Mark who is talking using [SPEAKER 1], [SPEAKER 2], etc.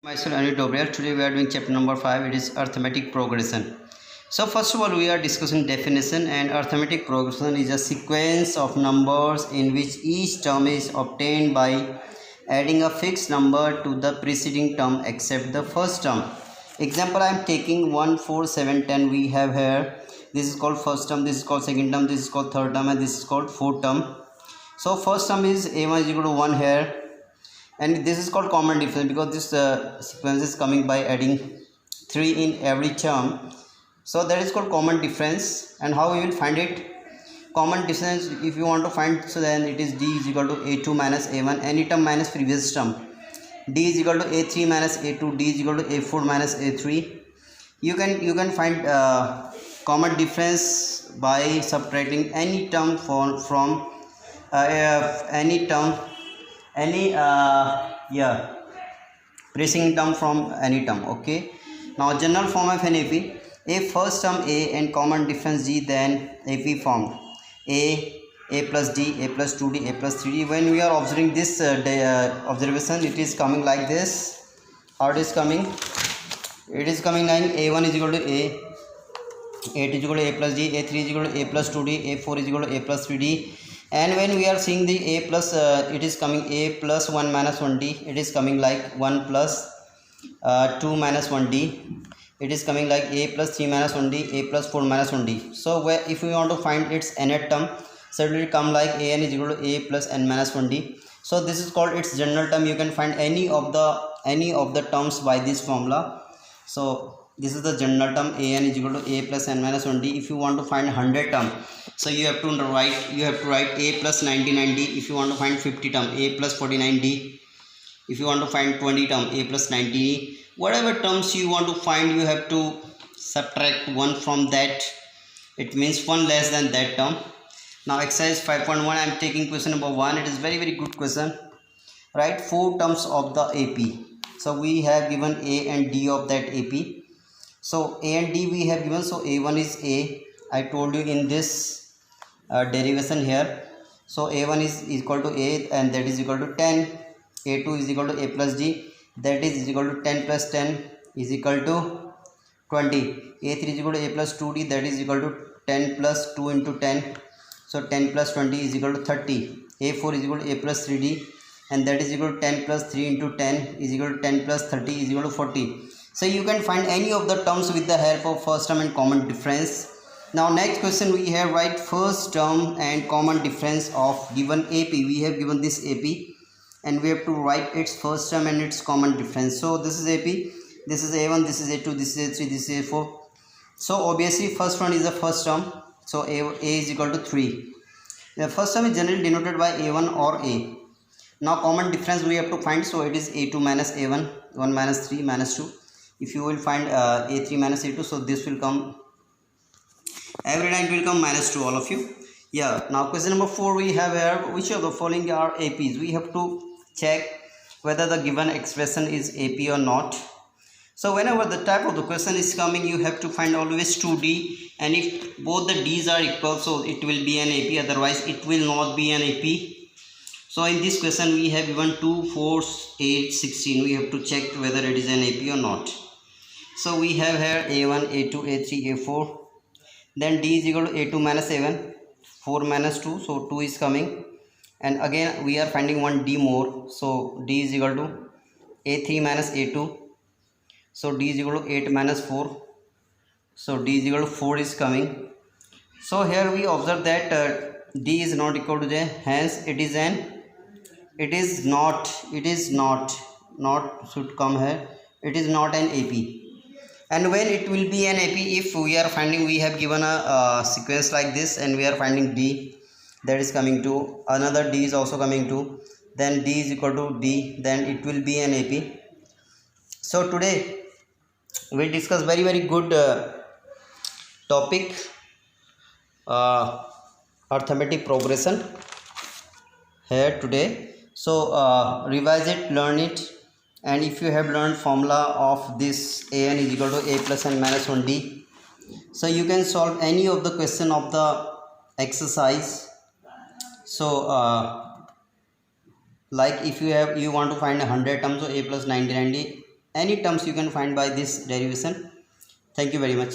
[SPEAKER 1] Myself Anil Dobrel. Today we are doing chapter number 5. It is arithmetic progression. So first of all we are discussing definition, and arithmetic progression is a sequence of numbers in which each term is obtained by adding a fixed number to the preceding term except the first term. Example, I am taking 1, 4, 7, 10 we have here. This is called first term, this is called second term, this is called third term, and this is called fourth term. So first term is a1 is equal to 1 here, and this is called common difference because this sequence is coming by adding 3 in every term. So that is called common difference. And how we will find it? Common difference, if you want to find, so then it is d is equal to a2 minus a1, any term minus previous term. D is equal to a3 minus a2, d is equal to a4 minus a3. You can find common difference by subtracting any term from any term, any preceding term from any term. Okay, now general form of an AP: a first term a and common difference g, then AP formed a plus d, a plus 2d, a plus 3d. When we are observing this observation, it is coming like this. How it is coming? It is coming like a1 is equal to a8 is equal to a plus d, a3 is equal to a plus 2d, a4 is equal to a plus 3d. And when we are seeing the a plus, it is coming a plus 1 minus 1d. It is coming like 1 plus 2 minus 1d. It is coming like a plus 3 minus 1d, a plus 4 minus 1d. So if we want to find its nth term, so it will come like an is equal to a plus n minus 1d. So this is called its general term. You can find any of the terms by this formula. So this is the general term, an is equal to a plus n minus 1d. If you want to find 100 term, so you have to write a plus 99d. If you want to find 50 term, a plus 49d. If you want to find 20 term, a plus 90d. Whatever terms you want to find, you have to subtract 1 from that. It means 1 less than that term. Now exercise 5.1, I am taking question number 1. It is very good question. Write 4 terms of the AP. So we have given a and d of that AP. So a and d we have given. So a1 is a. I told you in this derivation here. So a1 is equal to a, and that is equal to 10. a2 is equal to a plus d, that is equal to 10 plus 10 is equal to 20. a3 is equal to a plus 2d, that is equal to 10 plus 2 into 10. So 10 plus 20 is equal to 30. a4 is equal to a plus 3d, and that is equal to 10 plus 3 into 10 is equal to 10 plus 30 is equal to 40. So you can find any of the terms with the help of first term and common difference. Now next question, we have write first term and common difference of given AP. We have given this AP, and we have to write its first term and its common difference. So this is AP, this is a1, this is a2, this is a3, this is a4. So obviously first one is the first term. So a is equal to 3. The first term is generally denoted by a1 or a. Now common difference we have to find. So it is a2 minus a1, 1 minus 3 minus 2. If you will find a3 minus a2, so this will come, every time it will come minus 2, all of you. Yeah. Now question number 4 we have here, which of the following are APs? We have to check whether the given expression is AP or not. So whenever the type of the question is coming, you have to find always 2D, and if both the D's are equal, so it will be an AP, otherwise it will not be an AP. So in this question we have given 2, 4, 8, 16. We have to check whether it is an AP or not. So we have here a1, a2, a3, a4. Then d is equal to a2 minus a1, 4 minus 2, so 2 is coming. And again we are finding one d more, so d is equal to a3 minus a2, so d is equal to 8 minus 4, so d is equal to 4 is coming. So here we observe that d is not equal to j, hence it is not should come here, it is not an AP. And when it will be an AP, if we are finding, we have given a sequence like this, and we are finding d, that is coming to, another d is also coming to, then d is equal to d, then it will be an AP. So today we will discuss very good topic, arithmetic progression here today. So revise it, learn it. And if you have learned formula of this an is equal to a plus n minus 1d, so you can solve any of the question of the exercise. So like if you want to find 100 terms, so a plus 90 any terms you can find by this derivation. Thank you very much.